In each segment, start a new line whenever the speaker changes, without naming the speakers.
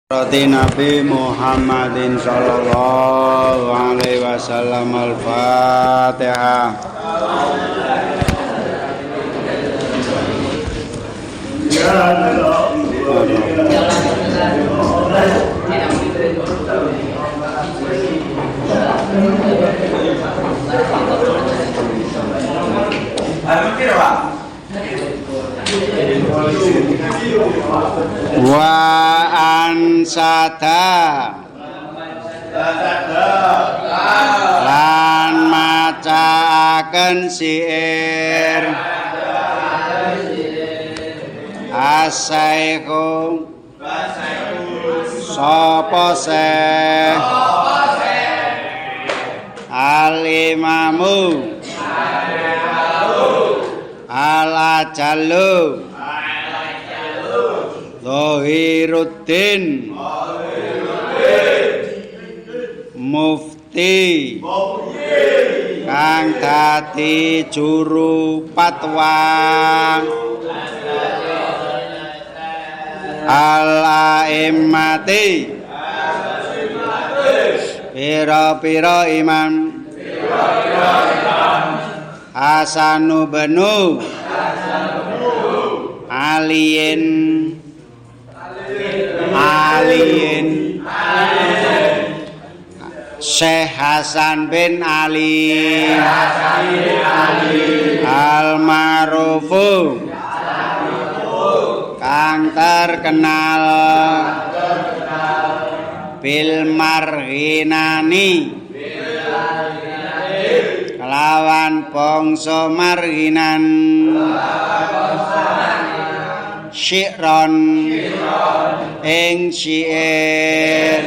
Roti Nabi Muhammadin sallallahu alaihi wasallam. Al-Fatihah. Wa ansada lan macaaken syair asaiku sapa seh alimamu ala jallu Zahiruddin Mufti kang dadi juru fatwa al-a'immati pira-pira imam Hasanu benu aliin Syekh Hasan bin Ali Al-Ma'rufu kang terkenal bil marghinani kelawan bangsa marghinan syi'ron ing syair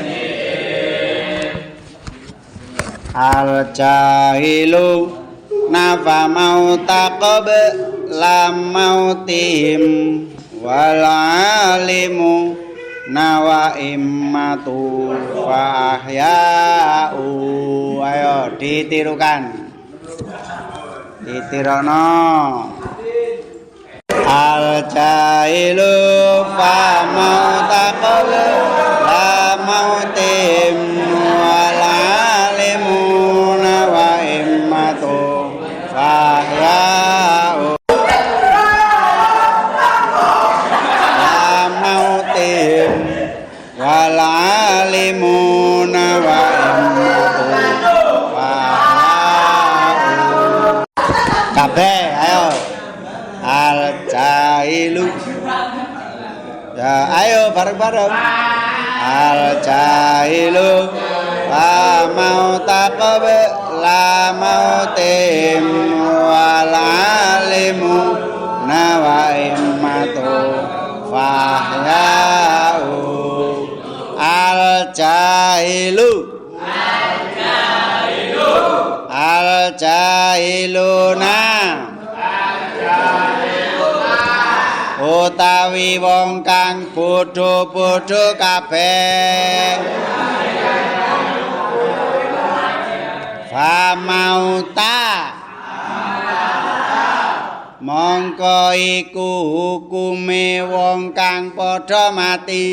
al-jahilu nafa mautaqab lam mautihim wal alimu nawa immatu fa ahya'u. Ayo ditirukan, ditirono. Al-jahilu fa mautaqab lam mautihim wal alimu nawa immatu fa ahya'u. Wal alimuna wa immatu fa'u. Kabeh ayo al jahilu ya ayo bareng-bareng al jahilu fa mautaqab la mautim wal alimu wa immatu fa'u. Al-jahiluna utawi wong kang bodho-bodho kabeh famauta mongko iku hukume wong kang padha mati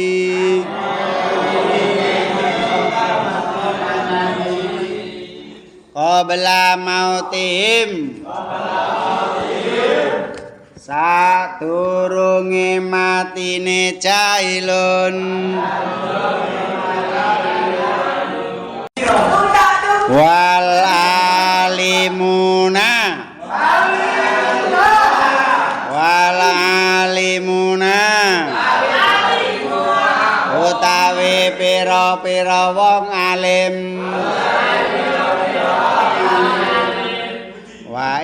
qabla mautihim sadurunge matine jahilun wal alimuna utawi pira-pira wong alim wa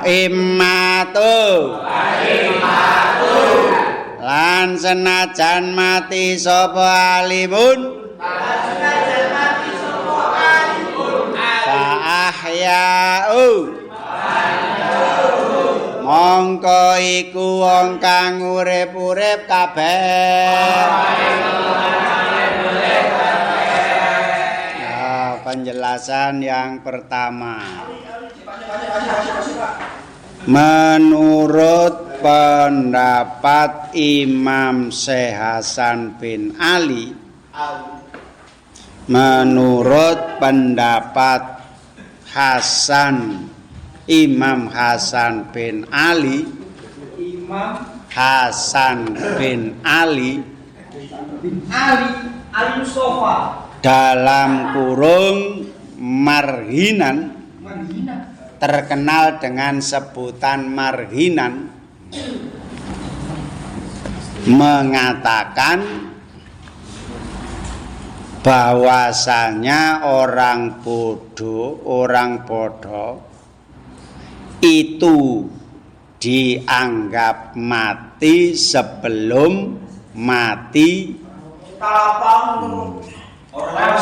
immatu lan senajan mati sapa alimun fa ahya'u mongko iku wong kang urip-urip kabeh. Penjelasan yang pertama. Menurut pendapat Imam Syekh Hasan bin Ali, menurut pendapat Imam Hasan bin Ali, dalam kurung marhinan, terkenal dengan sebutan marhinan, mengatakan bahwasanya orang bodoh itu dianggap mati sebelum mati.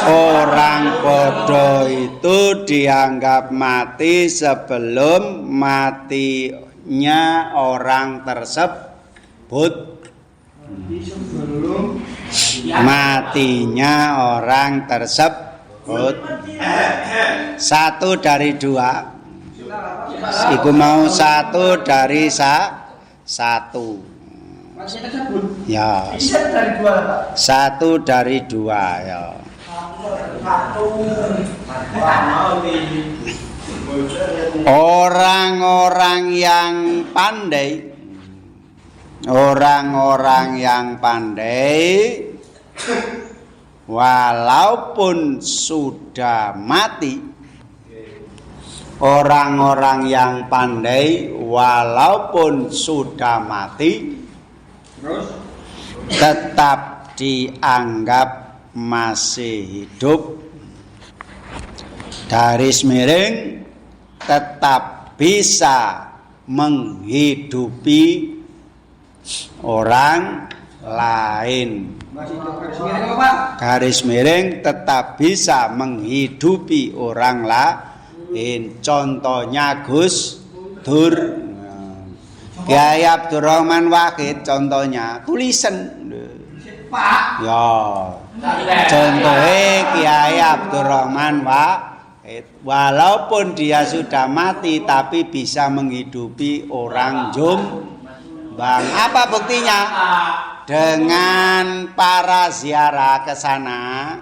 Orang bodoh itu dianggap mati sebelum matinya orang tersebut. Matinya orang tersebut. Satu dari dua. Iku mau satu dari satu. Ya. Satu dari dua ya. Orang-orang yang pandai, walaupun sudah mati, orang-orang yang pandai walaupun sudah mati tetap dianggap masih hidup. Garis miring, tetap bisa menghidupi orang lain. Garis miring, tetap bisa menghidupi orang lain. Contohnya Gus Dur, Kiai Abdurrahman Wahid, contohnya tulisan. Ya, contohnya Kiai Abdurrahman Wahid, walaupun dia sudah mati tapi bisa menghidupi orang Jombang. Apa buktinya? Dengan para ziarah ke sana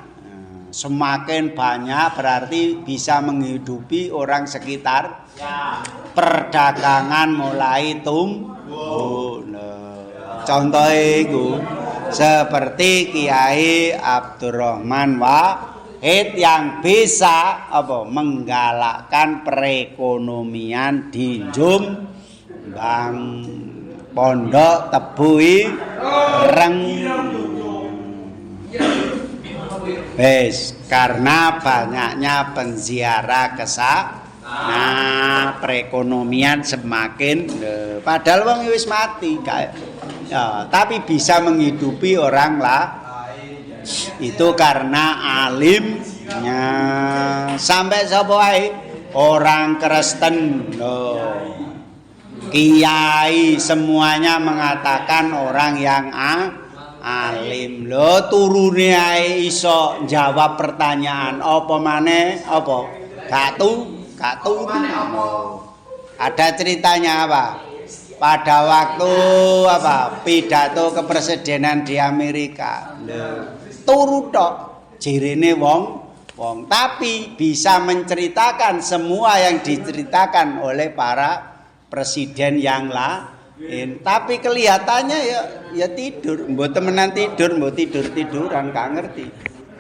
semakin banyak, berarti bisa menghidupi orang sekitar. Perdagangan mulai tumbuh. Contohnya itu seperti Kiai Abdurrahman Wahid yang bisa menggalakkan perekonomian di Jombang, Pondok Tebu Ireng. Karena banyaknya penziarah ke sana, perekonomian semakin padahal wong wis mati ya, tapi bisa menghidupi orang lain. Itu karena alimnya. Sampai sapa wae orang Kristen kiai semuanya mengatakan orang yang alim. Turune ae iso jawab pertanyaan apa maneh apa gak ada ceritanya apa? Pada waktu pidato kepresidenan di Amerika, turu tok jirene wong, tapi bisa menceritakan semua yang diceritakan oleh para presiden yang lain. Tapi kelihatannya ya tidur, mbok temenan tidur, mbok tiduran gak ngerti.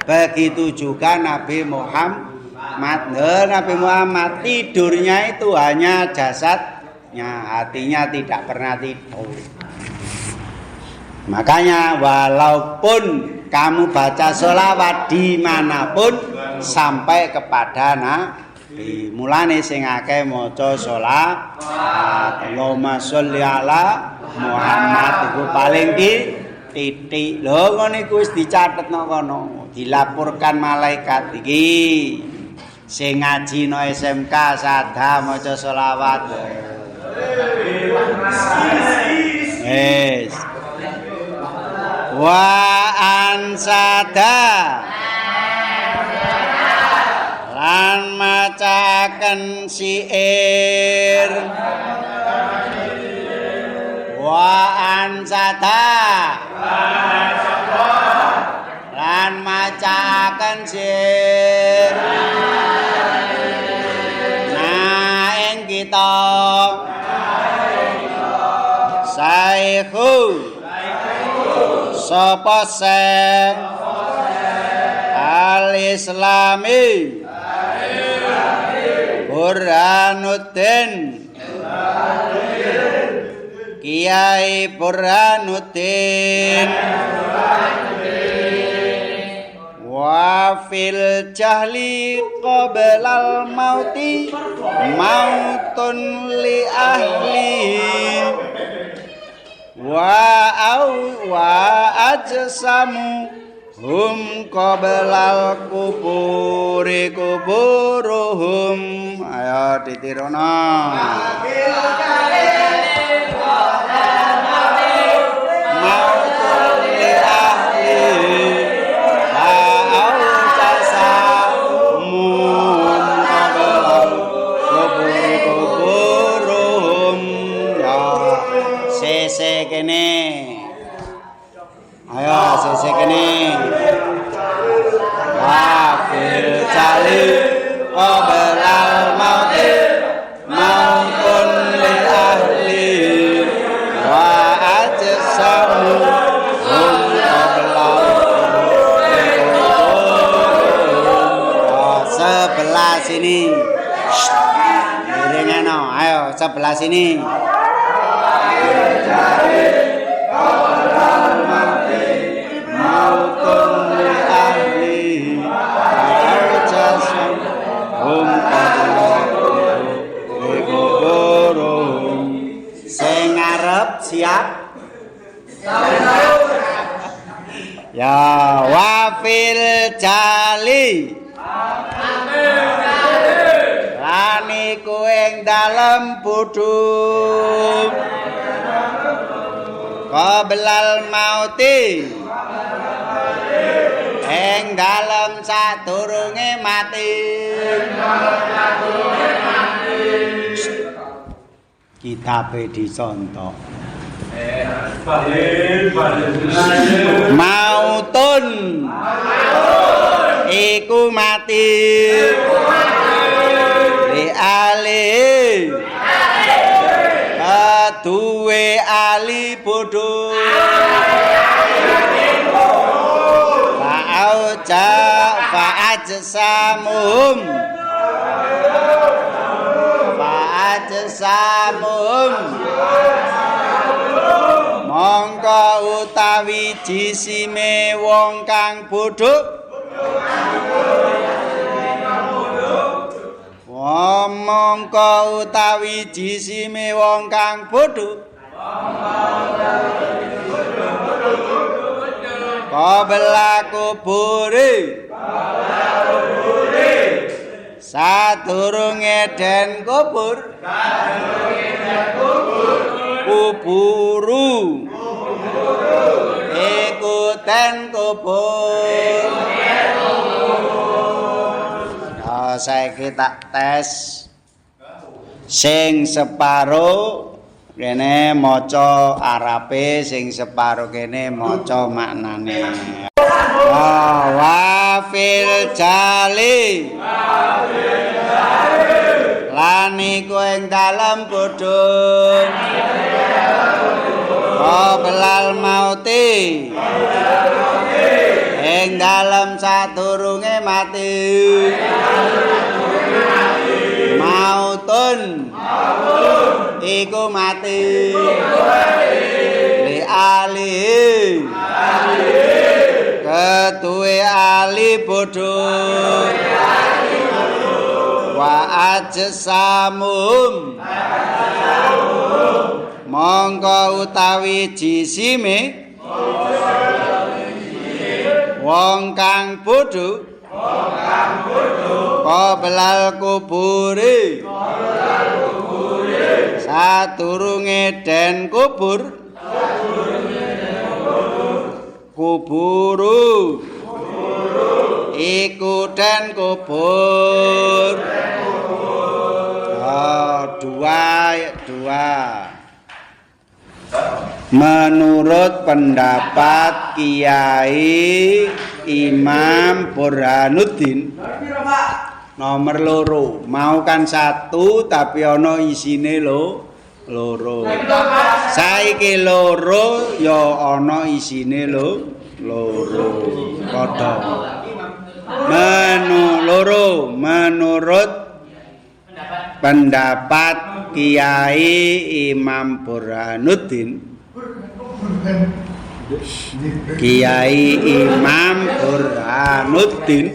Begitu juga Nabi Muhammad tidurnya itu hanya jasadnya, hatinya tidak pernah tidur. Makanya walaupun kamu baca sholawat dimanapun sampai kepada Nabi, mulane sing akeh maca sholawat Allahumma sholli ala Muhammad iku paling titik. Lho ngene iku wis dicatetno kono, dilaporkan malaikat iki sing ngaji no SMK sadha maca sholawat. Wa ansada lan macaken siir wa ansata lan macaaken sir nah ing kita saikhu sapa sek al-islami Burhanuddin Kiai Burhanuddin wa fil jahli qablal mauti mautun li ahli wa ajsamu hum qablal kuburi kuburuhum ayo ditirono mautun li ahli sese kene ayo sese kene wafil jali qablal mauti maupun li ahli wa ajsamu hum qablal sebelah sini miringano ayo sebelah sini sing ngarep siap ya wafil jali lan iku ing dalem budhung qablal mauti ing dalem sadurunge mati kitabe dicontoh mautun iku mati li ali duwe ali bodho fa'auja fa'ajsamuhum mongko utawi jisime wong kang bodho mongko utawi jisime wong kang bodho qabla kubure sadurunge den kubur kuburu iku den kubur saiki tak tes sing separo kene maca Arabe sing separo kene maca maknane wa fil jali lan iku ing dalem bodhong belal mauti ing dalem sadurunge mati mautun iku mati li ali ketuwe ali bodho wa ajsamum mongko utawi jisime wong kang bodho belal kubure sadurunge den kubur kuburu iku den kubur dua menurut pendapat Kiai Imam Burhanuddin nomor loro. Mau kan satu tapi ono isine loro. Saiki loro ya ono isine loro. Padha. Menurut pendapat Kiai Imam Burhanuddin, Kiai Imam Burhanuddin,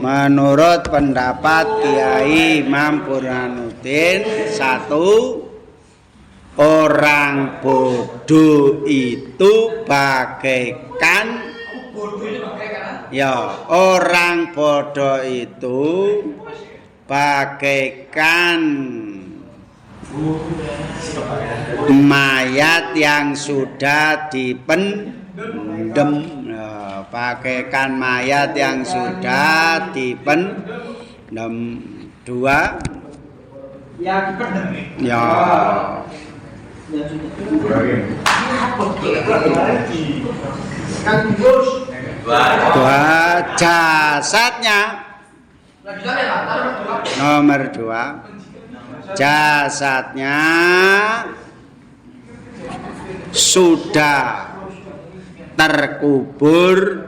menurut pendapat Kiai Imam Burhanuddin, satu, orang bodoh itu bagaikan, ya, orang bodoh itu bagaikan mayat yang sudah dipendem, ya, bagaikan mayat yang sudah dipendem. Dua, ya, dua, jasadnya. Nomor dua, jasadnya sudah terkubur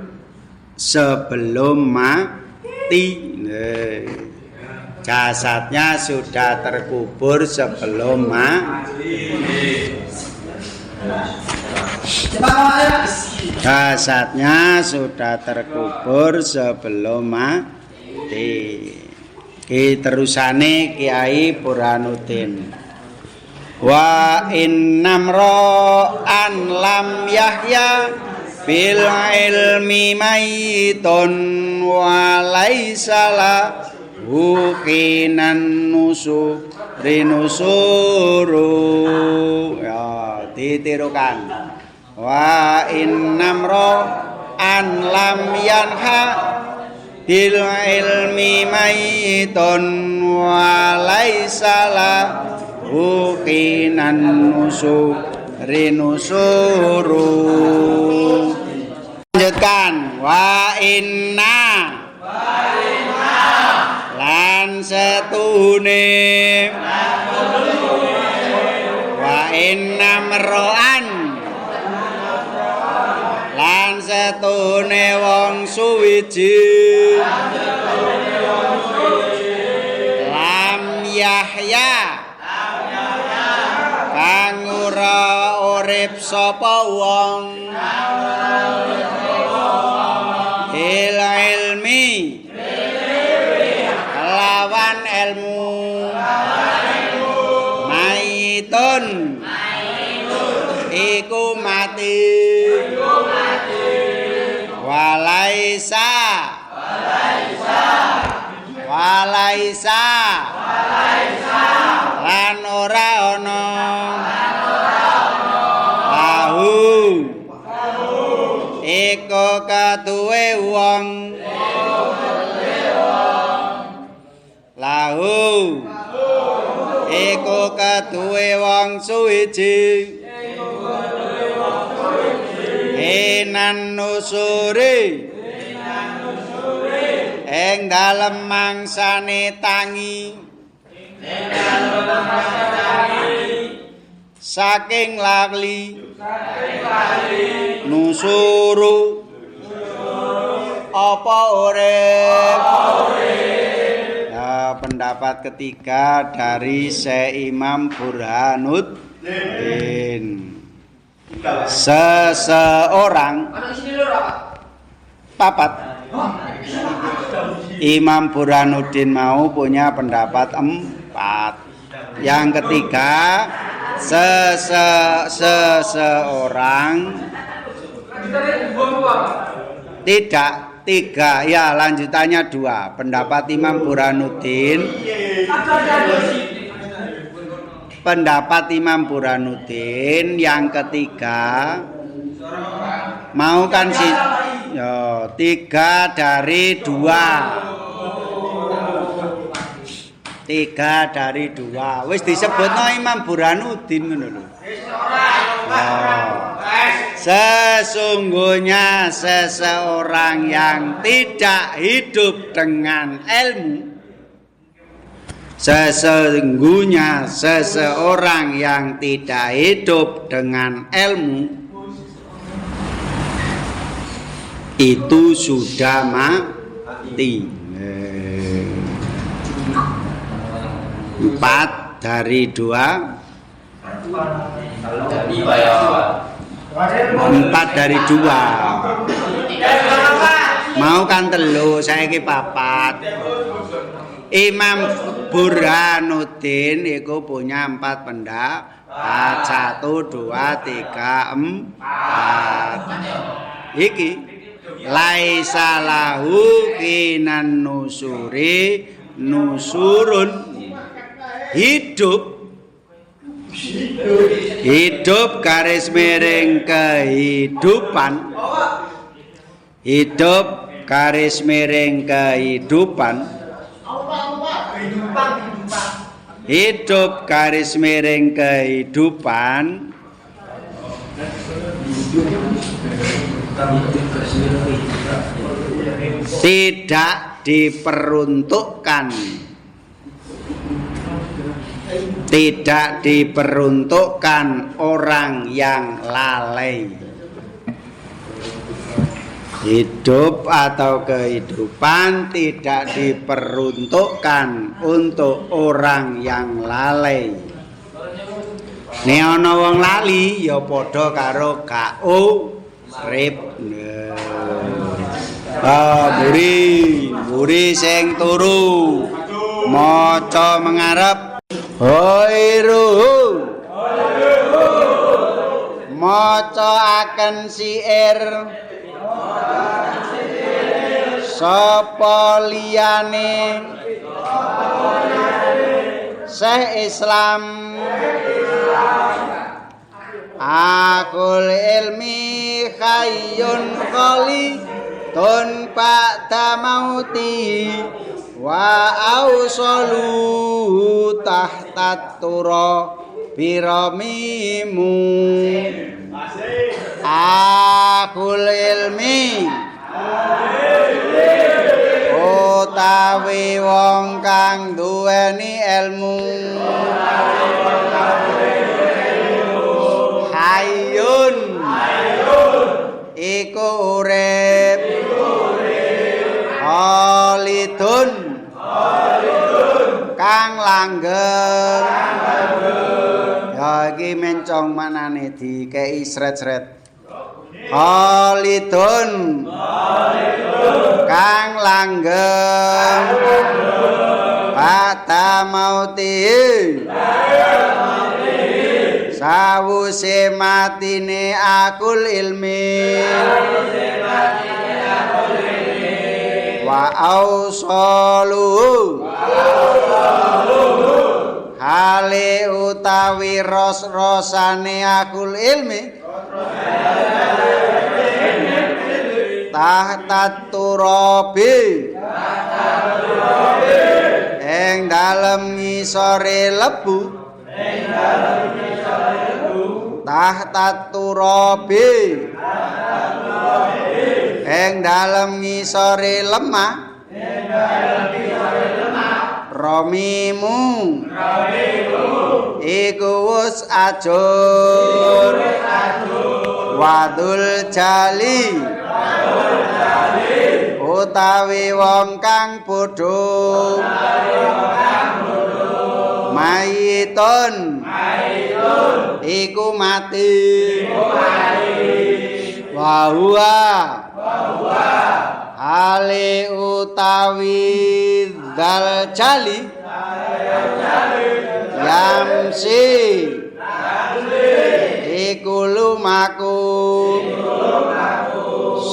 sebelum mati. Jasadnya sudah terkubur sebelum mati. Jasadnya sudah terkubur sebelum mati. Ki terusane Kiai Burhanuddin. Wa innamra'an lam yahya bil ilmi maitun wa laisa lahu qinan nusuru. Ya, ditirukan. Wa innamra'an lam yanha bil ilmi maitun wa laisa lahu qinan nusuru. Lanjutkan. Wa inna lan setune, wa inna meroan lan setune wong suwiji, lam yahya kang ora urip sapa wong, il ilmi lawan ilmu, maitun iku mati, walaisa lan ora ana lahu iku kaduwe wong, lahu iku kaduwe wong suwiji, inan nusuri ing dalem mangsane tangi, saking lali nusuru apa urip. Ya, pendapat ketiga dari Syekh Imam Burhanuddin. Seseorang papat. Imam Burhanuddin mau punya pendapat 4. Yang ketiga, seseorang tidak 3. Ya, lanjutannya 2. Pendapat Imam Burhanuddin. Pendapat Imam Burhanuddin yang ketiga mau kan sih, ya, 3 dari 2. 3 dari 2. Wis disebutno Imam Burhanuddin ngono lho. Sesungguhnya seseorang yang tidak hidup dengan ilmu, sesungguhnya seseorang yang tidak hidup dengan ilmu itu sudah mati. 4 dari 2. 4 dari 2. Mau kan telu, saiki 4. Imam Burhanuddin itu punya 4 pendapat. 1, 2, 3, 4. Iki laisa lahu kinan nusuri nusurun. Hidup garis miring kehidupan. Hidup garis miring kehidupan. Hidup garis miring kehidupan. Tidak diperuntukkan. Tidak diperuntukkan orang yang lalai. Hidup atau kehidupan tidak diperuntukkan untuk orang yang lalai. Nek ana wong lali ya padha karo gak urip. Buri sing turu maca mengarep. Hoiruhu maca akan siir sapa liyane Syekh Islam akul ilmi khayyun khali tun ba'da mauti wa ausalu tahtat tura biramimu. Akul ilmi utawi wong kang duweni ilmu. Hayyun iku urip. Khalidun kang langgeng. Ya iki mencong manane dikei sret-sret. Khalidun kang langgeng. Ba'da mauti sawuse matine akul ilmi. Wa ausalu hale utawi ros-rosane akul ilmi tahta turabi ing dalem ngisore lebu. Tahta turabi ing dalem ngisore lemah. Romimu iku wus ajur. Wadul jali utawi wong kang bodho. Mayitun iku mati. Wa huwa ale utawi dal jali yamsi iku lumaku.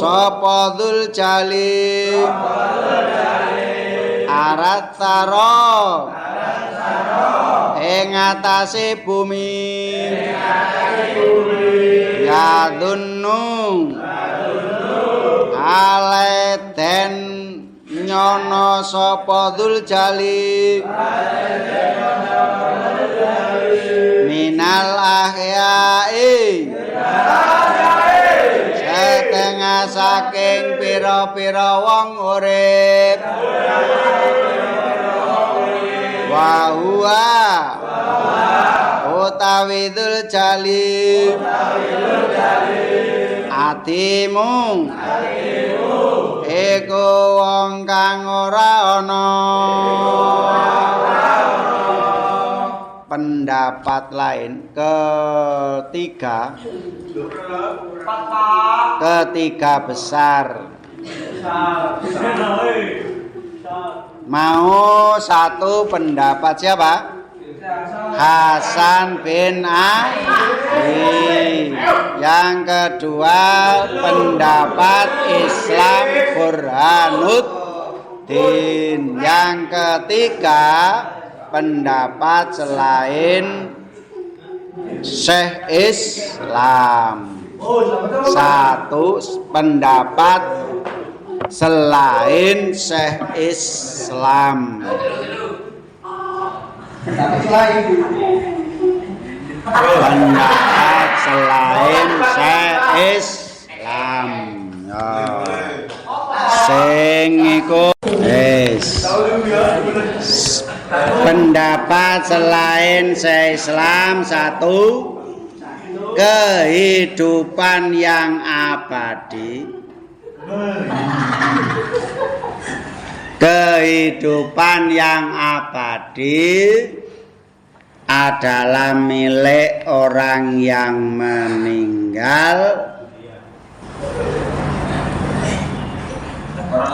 Sapa dzul jali arat taro ing atase bumi. Yadunnu aleten nyono sapa Dzul Jalali minal ahyai setengah saking pira-pira wong urip wa huwa utawi Dzul Jalali atimu iku wong kang ora ana pendapat lain ketiga besar mau satu pendapat siapa? Hasan bin Ali. Yang kedua pendapat Islam Burhanuddin. Yang ketiga pendapat selain Syekh Islam. Satu pendapat selain Syekh Islam. Pendapat selain Syekh Islam. Sing iku pendapat selain Syekh Islam satu kehidupan yang abadi. Kehidupan yang abadi adalah milik orang yang meninggal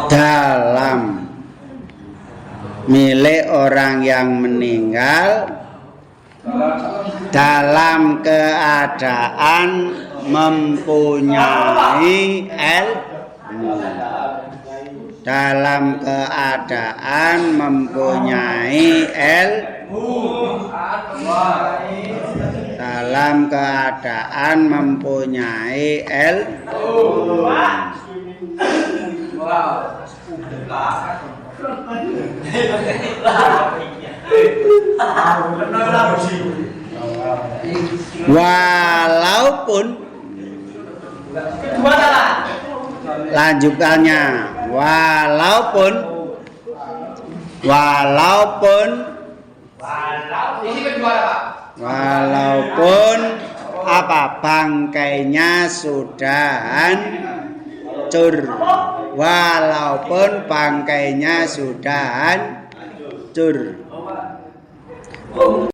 dalam milik orang yang meninggal dalam keadaan mempunyai ilmu. Dalam keadaan mempunyai ilmu. Dalam keadaan mempunyai ilmu. Walaupun lanjutannya walaupun apa bangkainya sudah hancur, walaupun bangkainya sudah hancur.